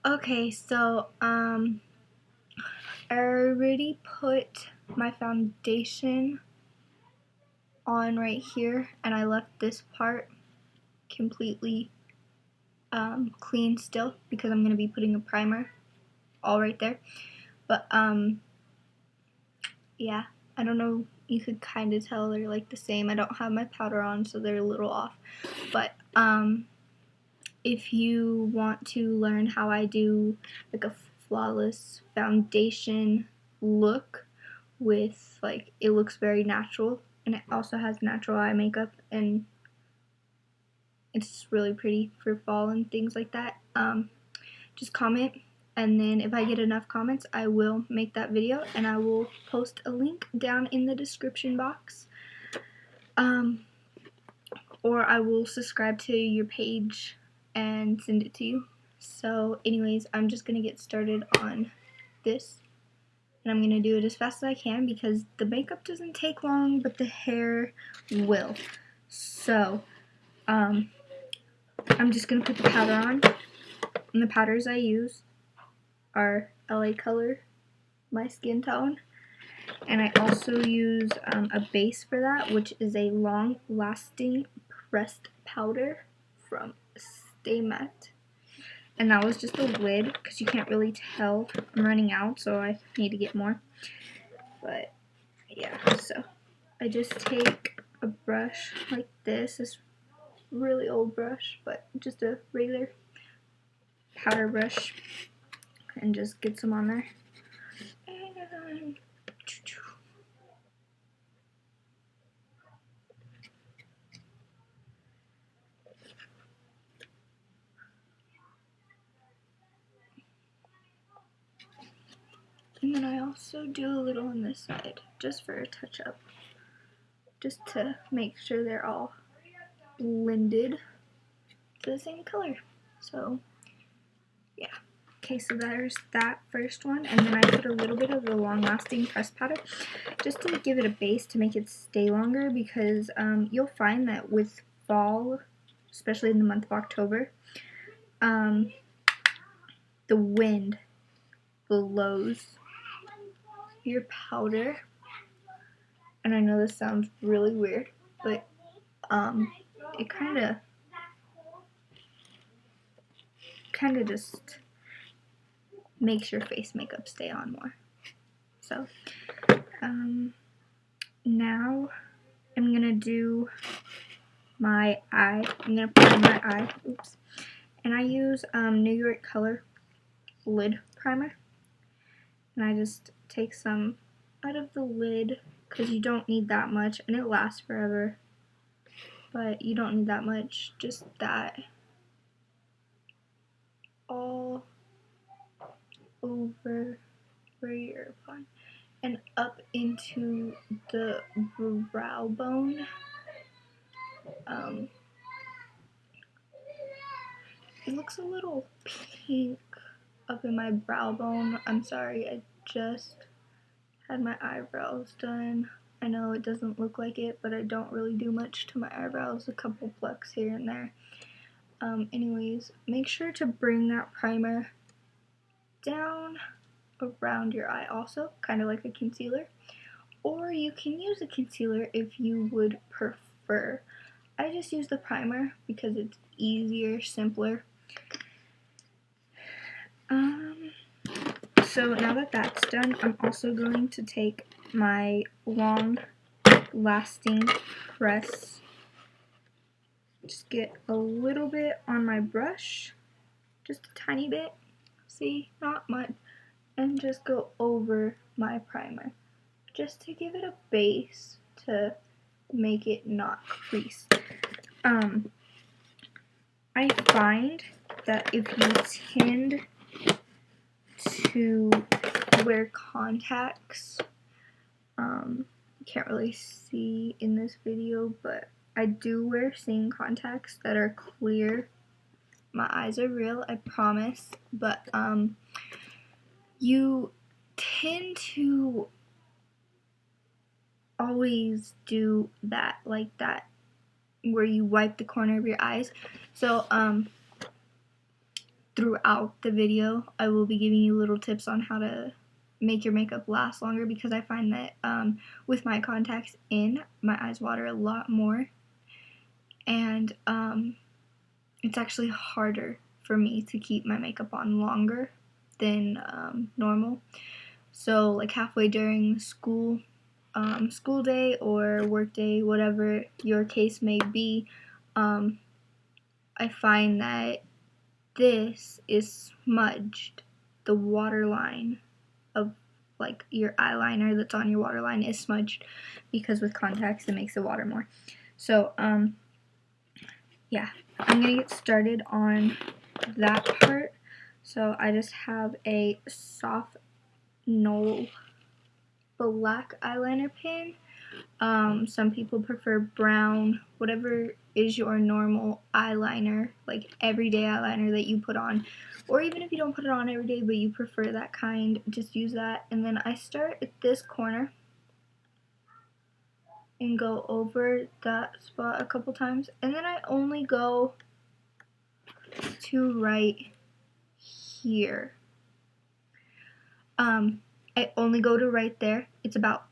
Okay, so I already put my foundation on right here, and I left this part completely clean still because I'm gonna be putting a primer all right there. But yeah, I don't know. You could kind of tell they're like the same. I don't have my powder on, so they're a little off. But if you want to learn how I do like a flawless foundation look with like it looks very natural and it also has natural eye makeup and it's really pretty for fall and things like that, just comment, and then if I get enough comments I will make that video and I will post a link down in the description box, or I will subscribe to your page and send it to you. So anyways, I'm just gonna get started on this and I'm gonna do it as fast as I can because the makeup doesn't take long but the hair will. So I'm just gonna put the powder on, and the powders I use are LA Color, my skin tone, and I also use a base for that, which is a long lasting pressed powder from Stay Matte. And that was just a lid because you can't really tell. I'm running out, so I need to get more. But yeah, so I just take a brush like this really old brush, but just a regular powder brush, and just get some on there. And then I also do a little on this side, just for a touch up, just to make sure they're all blended to the same color. So yeah. Okay, so there's that first one, and then I put a little bit of the long-lasting pressed powder just to give it a base to make it stay longer, because you'll find that with fall, especially in the month of October, the wind blows your powder, and I know this sounds really weird, but it kind of just makes your face makeup stay on more. So now I'm gonna do my eye. I'm gonna put on my eye. Oops. And I use New York Color lid primer, and I just take some out of the lid because you don't need that much, and it lasts forever, but you don't need that much, just that all over where you're applying and up into the brow bone. It looks a little pink up in my brow bone. I'm sorry, I just had my eyebrows done. I know it doesn't look like it, but I don't really do much to my eyebrows, a couple plucks here and there. Anyways, make sure to bring that primer down around your eye also, kind of like a concealer. Or you can use a concealer if you would prefer. I just use the primer because it's easier, simpler. So now that that's done, I'm also going to take my long lasting press, just get a little bit on my brush, just a tiny bit, see, not much, and just go over my primer, just to give it a base to make it not crease. I find that if you tend to wear contacts, you can't really see in this video, but I do wear seeing contacts that are clear. My eyes are real, I promise, but you tend to always do that, like that, where you wipe the corner of your eyes. So throughout the video, I will be giving you little tips on how to make your makeup last longer, because I find that with my contacts in, my eyes water a lot more, and it's actually harder for me to keep my makeup on longer than normal. So like halfway during school day or work day, whatever your case may be, I find that this is smudged. The waterline of like your eyeliner that's on your waterline is smudged, because with contacts it makes it water more. So yeah, I'm gonna get started on that part. So I just have a soft Knoll black eyeliner pen. Some people prefer brown, whatever is your normal eyeliner, like everyday eyeliner that you put on, or even if you don't put it on every day but you prefer that kind, just use that. And then I start at this corner and go over that spot a couple times, and then I only go to right here. I only go to right there. It's about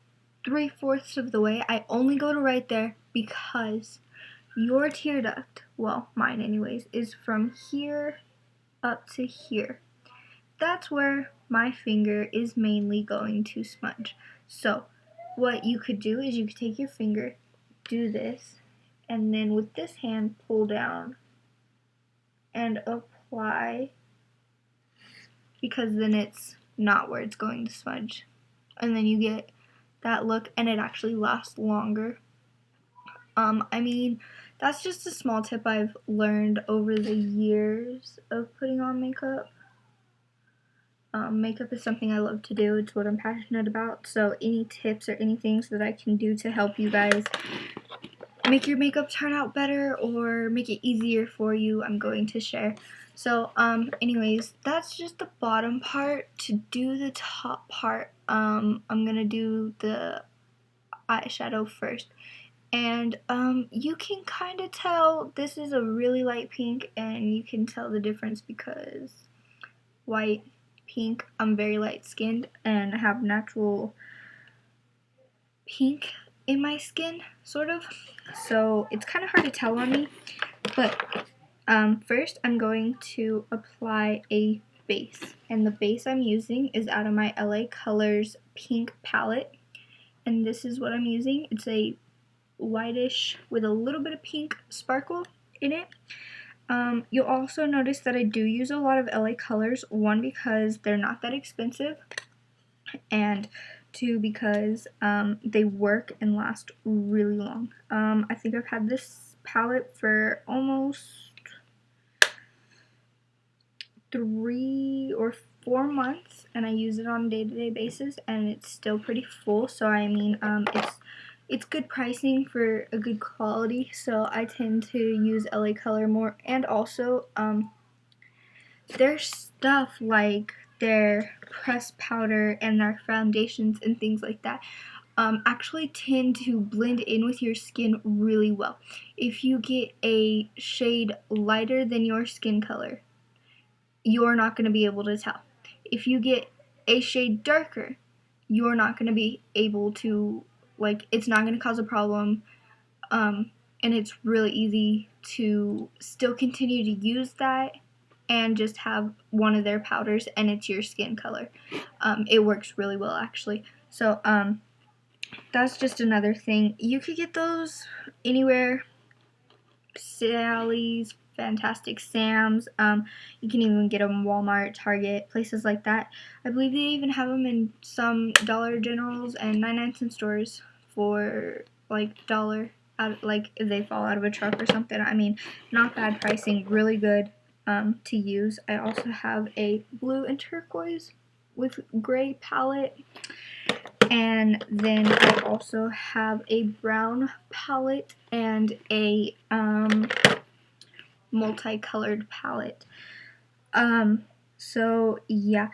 3/4 of the way. I only go to right there because your tear duct, well, mine anyways, is from here up to here. That's where my finger is mainly going to smudge. So what you could do is you could take your finger, do this, and then with this hand pull down and apply, because then it's not where it's going to smudge. And then you get that look, and it actually lasts longer. I mean, that's just a small tip I've learned over the years of putting on makeup. Makeup is something I love to do. It's what I'm passionate about. So any tips or any things that I can do to help you guys make your makeup turn out better or make it easier for you, I'm going to share. So anyways, that's just the bottom part. To do the top part, I'm gonna do the eyeshadow first. And you can kind of tell this is a really light pink, and you can tell the difference because white, pink, I'm very light skinned and I have natural pink in my skin, sort of, so it's kind of hard to tell on me. But first I'm going to apply a base, and the base I'm using is out of my LA Colors pink palette, and this is what I'm using. It's a whitish with a little bit of pink sparkle in it. You'll also notice that I do use a lot of LA Colors, one because they're not that expensive, and two because they work and last really long. I think I've had this palette for almost 3 or 4 months, and I use it on a day-to-day basis, and it's still pretty full. So I mean, it's good pricing for a good quality, so I tend to use LA Color more. And also their stuff, like their pressed powder and their foundations and things like that, actually tend to blend in with your skin really well. If you get a shade lighter than your skin color, you're not going to be able to tell. If you get a shade darker, you're not going to be able to, like, it's not going to cause a problem, and it's really easy to still continue to use that and just have one of their powders and it's your skin color. It works really well, actually. So that's just another thing. You could get those anywhere. Sally's, Fantastic Sam's, you can even get them Walmart, Target, places like that. I believe they even have them in some Dollar Generals and 99-cent stores for like $1, like if they fall out of a truck or something. I mean, not bad pricing, really good to use. I also have a blue and turquoise with gray palette, and then I also have a brown palette and a multicolored palette. So yeah,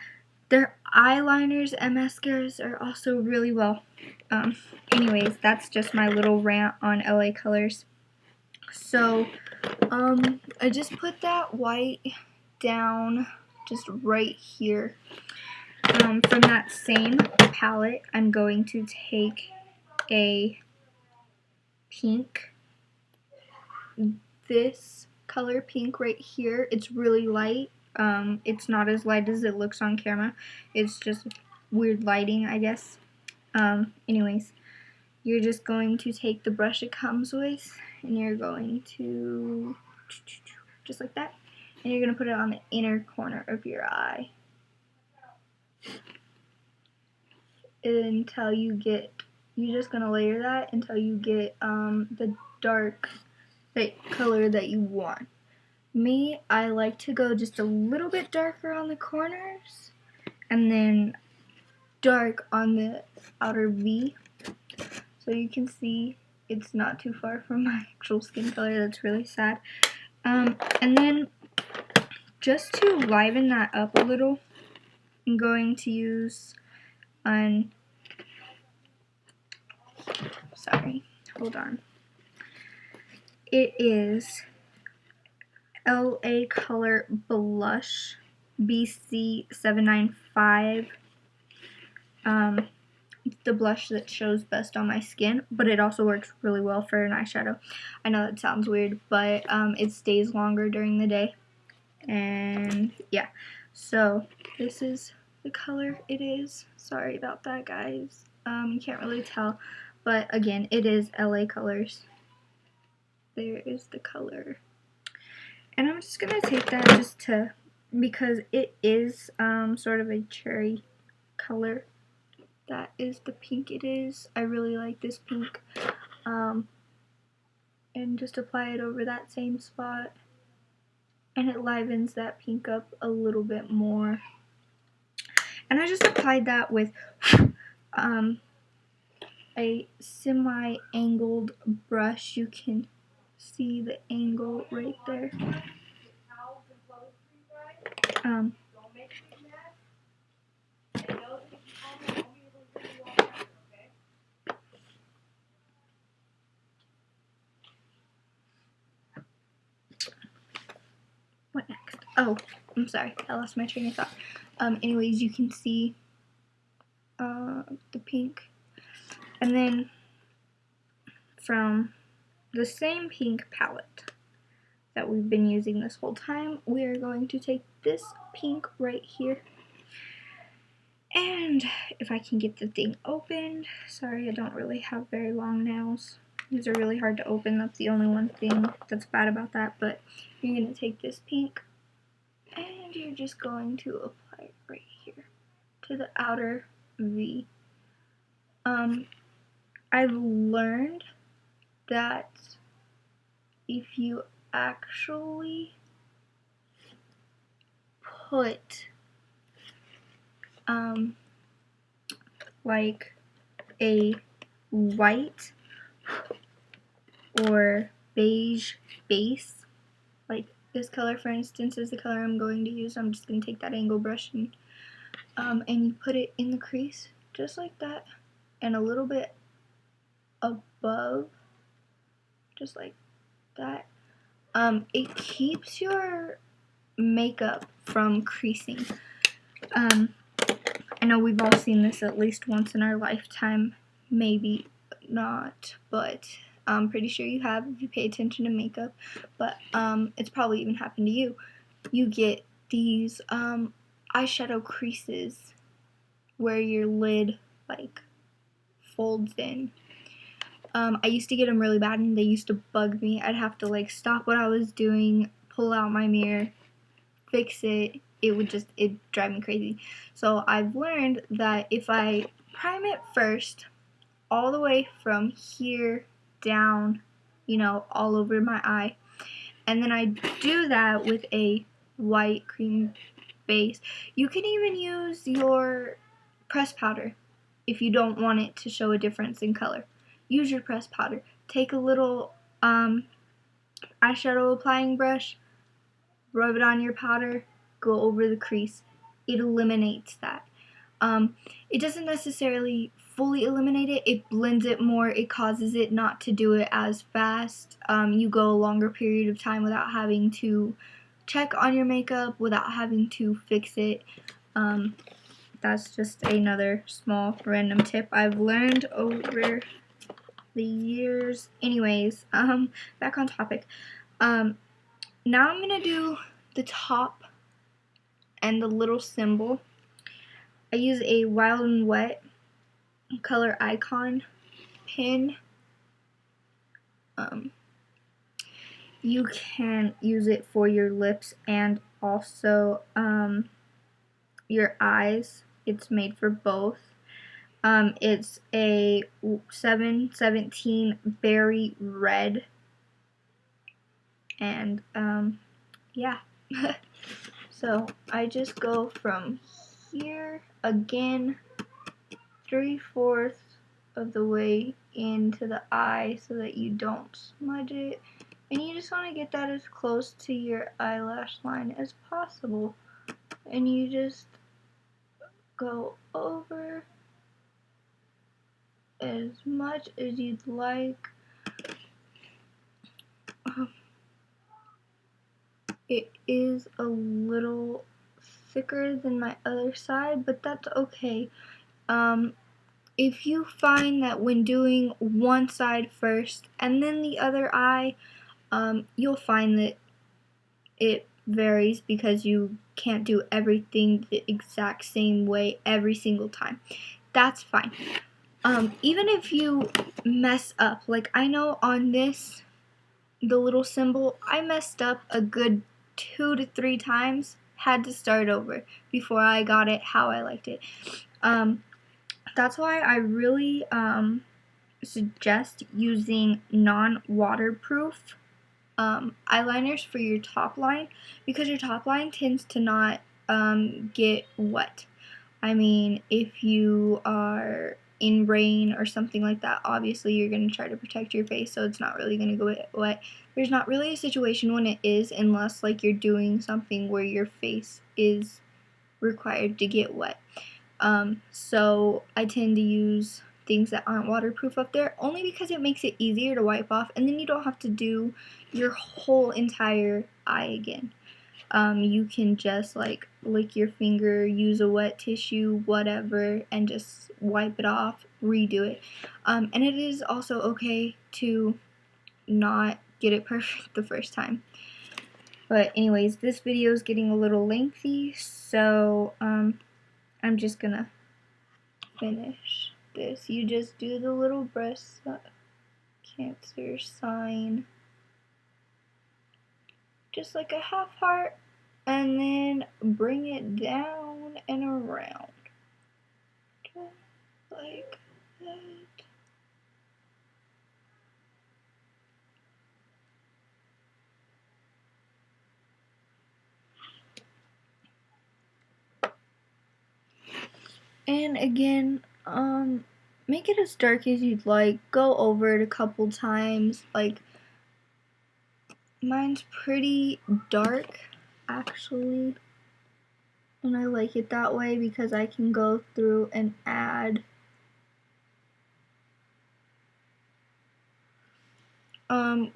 their eyeliners and mascaras are also really well. Anyways, that's just my little rant on LA Colors. So I just put that white down just right here. From that same palette, I'm going to take a pink, this color pink right here. It's really light. It's not as light as it looks on camera. It's just weird lighting, I guess. Anyways, you're just going to take the brush it comes with, and you're going to, just like that, and you're going to put it on the inner corner of your eye until you get, you're just going to layer that until you get the dark color that you want. Me, I like to go just a little bit darker on the corners and then dark on the outer V. So you can see it's not too far from my actual skin color. That's really sad. And then just to liven that up a little, I'm going to use sorry, hold on. It is LA Color Blush BC795. It's the blush that shows best on my skin, but it also works really well for an eyeshadow. I know that sounds weird, but it stays longer during the day. And yeah, so this is the color it is. Sorry about that, guys. You can't really tell, but again, it is LA Colors. There is the color. And I'm just gonna take that just to, because it is sort of a cherry color. That is the pink it is. I really like this pink. And just apply it over that same spot. And it livens that pink up a little bit more. And I just applied that with a semi-angled brush. You can see the angle right there. What next? Oh, I'm sorry, I lost my train of thought. Anyways, you can see the pink. And then from the same pink palette that we've been using this whole time, we are going to take this pink right here. And if I can get the thing opened, sorry, I don't really have very long nails. These are really hard to open. That's the only one thing that's bad about that. But you're going to take this pink and you're just going to apply it right here to the outer V. I've learned that if you actually put like a white or beige base, like this color for instance is the color I'm going to use. I'm just going to take that angle brush and you put it in the crease just like that and a little bit above, just like that. It keeps your makeup from creasing. I know we've all seen this at least once in our lifetime, maybe not, but I'm pretty sure you have if you pay attention to makeup, but it's probably even happened to you. You get these eyeshadow creases where your lid like folds in. I used to get them really bad and they used to bug me. I'd have to like stop what I was doing, pull out my mirror, fix it. It'd drive me crazy. So I've learned that if I prime it first, all the way from here down, you know, all over my eye, and then I do that with a white cream base. You can even use your pressed powder if you don't want it to show a difference in color. Use your pressed powder. Take a little eyeshadow applying brush, rub it on your powder, go over the crease. It eliminates that. It doesn't necessarily fully eliminate it. It blends it more. It causes it not to do it as fast. You go a longer period of time without having to check on your makeup without having to fix it. That's just another small random tip I've learned over the years. Anyways, back on topic. Now I'm gonna do the top and the little symbol. I use a Wild and Wet color icon pin. You can use it for your lips and also your eyes. It's made for both. It's a 717 berry red, and yeah. So I just go from here again 3/4 of the way into the eye so that you don't smudge it, and you just want to get that as close to your eyelash line as possible, and you just go over as much as you'd like. It is a little thicker than my other side, but that's okay. If you find that when doing one side first and then the other eye, you'll find that it varies because you can't do everything the exact same way every single time. That's fine. Even if you mess up, like I know on this, the little symbol, I messed up a good 2 to 3 times, had to start over before I got it how I liked it. That's why I really suggest using non-waterproof eyeliners for your top line, because your top line tends to not get wet. I mean, if you are in rain or something like that, obviously you're going to try to protect your face, so it's not really going to go wet. There's not really a situation when it is, unless like you're doing something where your face is required to get wet. So I tend to use things that aren't waterproof up there, only because it makes it easier to wipe off, and then you don't have to do your whole entire eye again. You can just like lick your finger, use a wet tissue, whatever, and just wipe it off, redo it. And it is also okay to not get it perfect the first time. But anyways, this video is getting a little lengthy, so I'm just gonna finish this. You just do the little breast cancer sign, just like a half heart, and then bring it down and around, just like that. And again, make it as dark as you'd like. Go over it a couple times. Like, mine's pretty dark, actually, and I like it that way because I can go through and add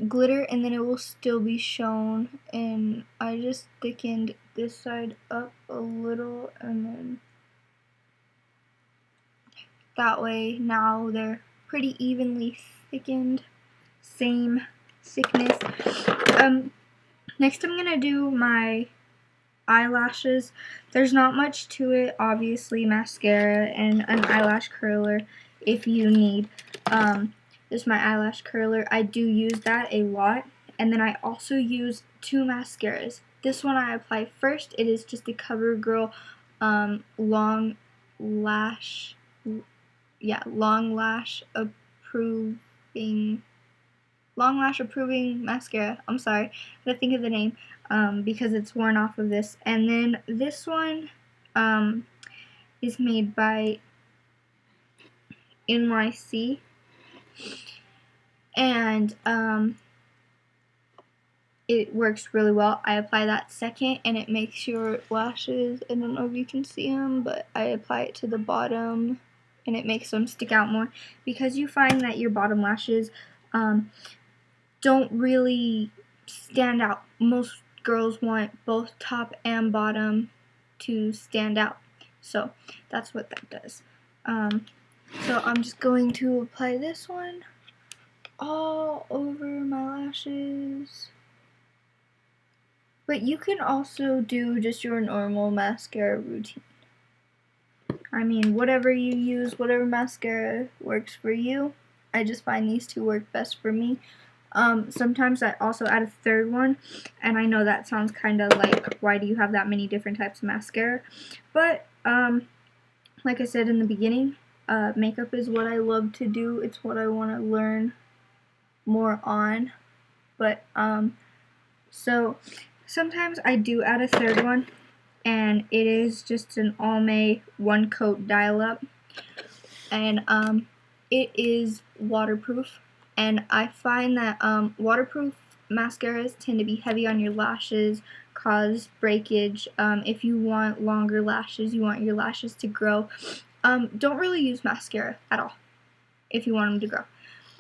glitter, and then it will still be shown. And I just thickened this side up a little, and then that way now they're pretty evenly thickened, same thickness. Next I'm gonna do my eyelashes. There's not much to it, obviously mascara and an eyelash curler if you need. This is my eyelash curler. I do use that a lot, and then I also use 2 mascaras. This one I apply first. It is just a CoverGirl long lash approving mascara. I'm sorry, I gotta think of the name because it's worn off of this. And then this one is made by NYC, and it works really well. I apply that second, and it makes your lashes, I don't know if you can see them, but I apply it to the bottom, and it makes them stick out more, because you find that your bottom lashes don't really stand out most girls want both top and bottom to stand out. So that's what that does. So I'm just going to apply this one all over my lashes. But you can also do just your normal mascara routine. I mean, whatever you use, whatever mascara works for you. I just find these two work best for me. Sometimes I also add a third one, and I know that sounds kind of like, why do you have that many different types of mascara? But, like I said in the beginning, makeup is what I love to do. It's what I want to learn more on. But, so sometimes I do add a third one, and it is just an Almay one coat dial-up, and it is waterproof. And I find that waterproof mascaras tend to be heavy on your lashes, cause breakage. If you want longer lashes, you want your lashes to grow, don't really use mascara at all if you want them to grow.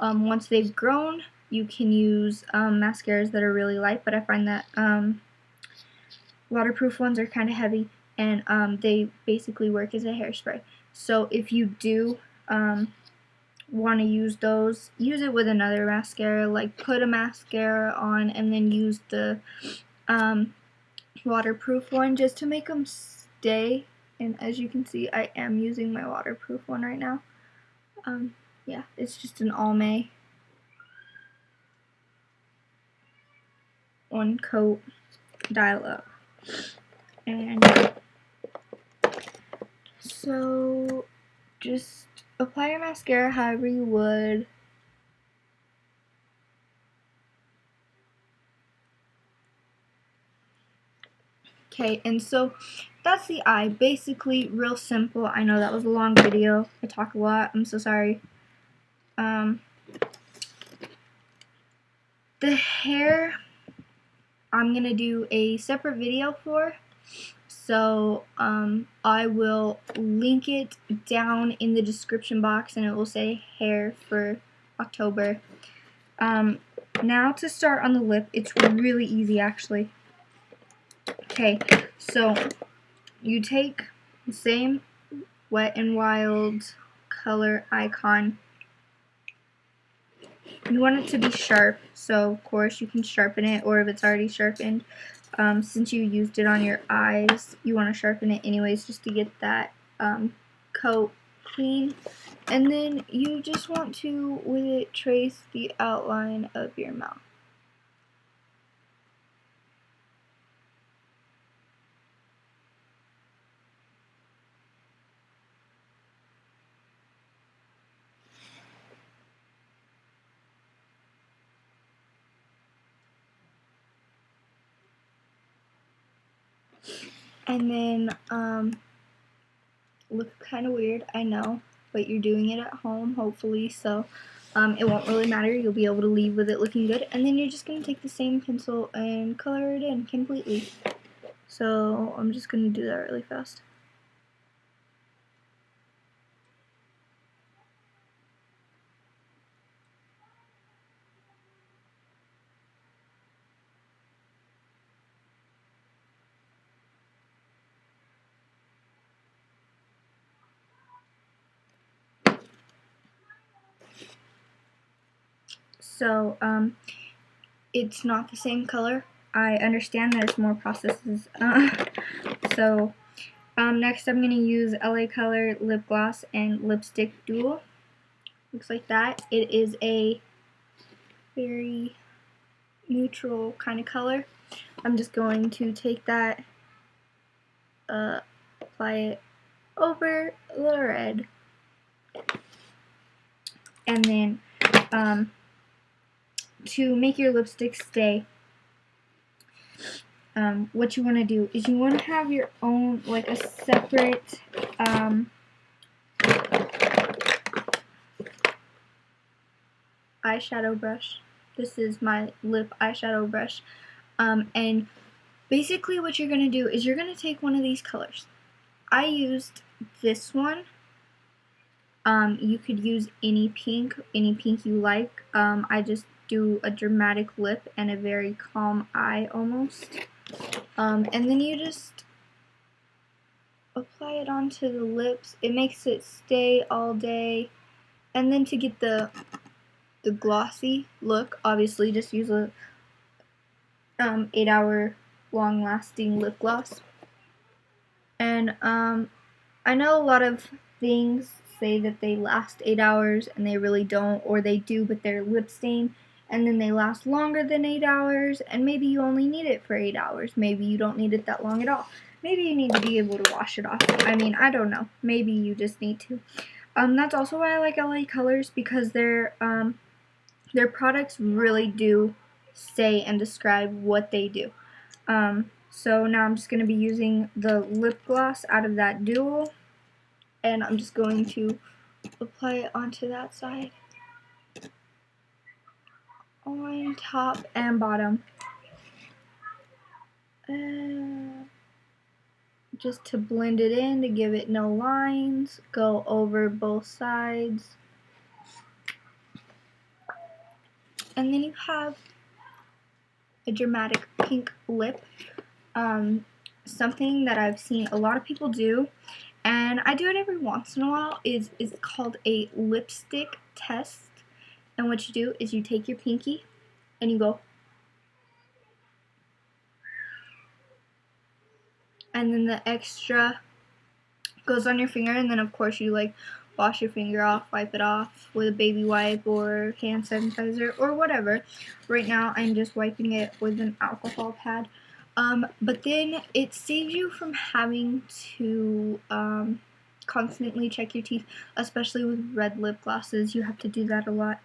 Once they've grown, you can use mascaras that are really light, but I find that waterproof ones are kind of heavy, and they basically work as a hairspray. So if you do want to use those, use it with another mascara. Like, put a mascara on and then use the waterproof one just to make them stay. And as you can see, I am using my waterproof one right now. Yeah, it's just an Almay one coat dial-up. And so just apply your mascara however you would. Okay, and so that's the eye. Basically, real simple. I know that was a long video. I talk a lot. I'm so sorry. The hair, I'm going to do a separate video for. So, I will link it down in the description box, and it will say hair for October. Now to start on the lip, it's really easy actually. Okay, so you take the same Wet n Wild color icon. You want it to be sharp, so of course you can sharpen it, or if it's already sharpened, since you used it on your eyes, you want to sharpen it anyways just to get that coat clean. And then you just want to, with it, trace the outline of your mouth. And then, look kind of weird, I know, but you're doing it at home, hopefully, so it won't really matter. You'll be able to leave with it looking good. And then you're just going to take the same pencil and color it in completely. So I'm just going to do that really fast. So, it's not the same color. I understand that it's more processes. So, next I'm going to use LA Color Lip Gloss and Lipstick Duo. Looks like that. It is a very neutral kind of color. I'm just going to take that, apply it over the red. And then, to make your lipstick stay, what you want to do is you want to have your own, like a separate eyeshadow brush. This is my lip eyeshadow brush, and basically what you're going to do is you're going to take one of these colors. I used this one. You could use any pink you like. I just do a dramatic lip and a very calm eye almost. And then you just apply it onto the lips. It makes it stay all day. And then to get the glossy look, obviously just use a 8-hour long lasting lip gloss. And I know a lot of things say that they last 8 hours and they really don't, or they do but they're lip stain and then they last longer than 8 hours, and maybe you only need it for 8 hours. Maybe you don't need it that long at all. Maybe you need to be able to wash it off. I mean, I don't know. Maybe you just need to. That's also why I like LA Colors, because their products really do say and describe what they do. So now I'm just going to be using the lip gloss out of that duo, and I'm just going to apply it onto that side, on top and bottom, just to blend it in, to give it no lines, go over both sides, and then you have a dramatic pink lip. Something that I've seen a lot of people do, and I do it every once in a while, is called a lipstick test. And what you do is you take your pinky and you go, and then the extra goes on your finger, and then of course you like wash your finger off, wipe it off with a baby wipe or hand sanitizer or whatever. Right now I'm just wiping it with an alcohol pad. But then it saves you from having to constantly check your teeth, especially with red lip glosses. You have to do that a lot.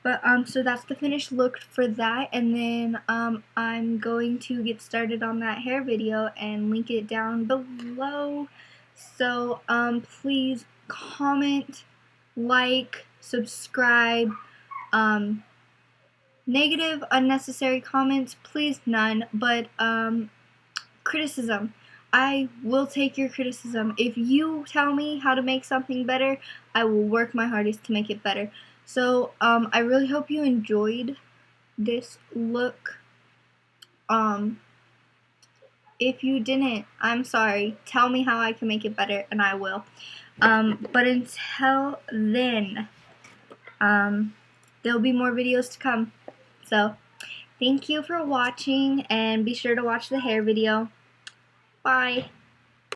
But so that's the finished look for that, and then I'm going to get started on that hair video and link it down below. So please comment, like, subscribe. Negative, unnecessary comments, please none, but criticism. I will take your criticism. If you tell me how to make something better, I will work my hardest to make it better. So I really hope you enjoyed this look. If you didn't, I'm sorry. Tell me how I can make it better and I will. But until then, there'll be more videos to come. So thank you for watching, and be sure to watch the hair video. Bye.